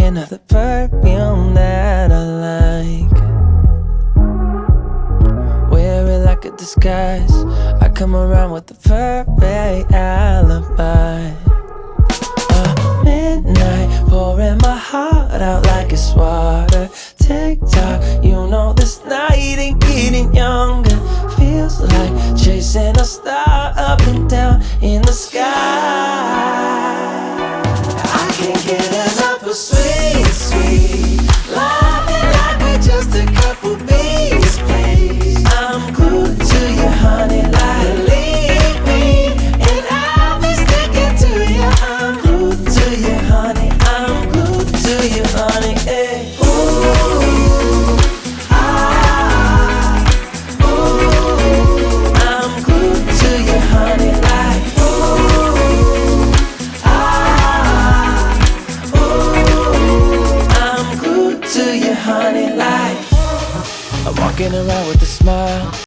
another perfume that I like. Wear it like a disguise. I come around with the perfect alibi. Midnight, pouring my heart out like it's water. Tick-tock, you know this night ain't getting younger. Feels like chasing a star up and down in the sky. I can't get enough of sweet, sweet loving, like we're just a couple bees, please. I'm glued to you, honey, like leave me, and I'll be sticking to you. I'm glued to you, honey, I'm glued to you, honey, hey. Ooh, ah, ooh, I'm glued to you, honey, like ooh, ah, ooh, I'm glued to you, honey, like I'm walking around with a smile.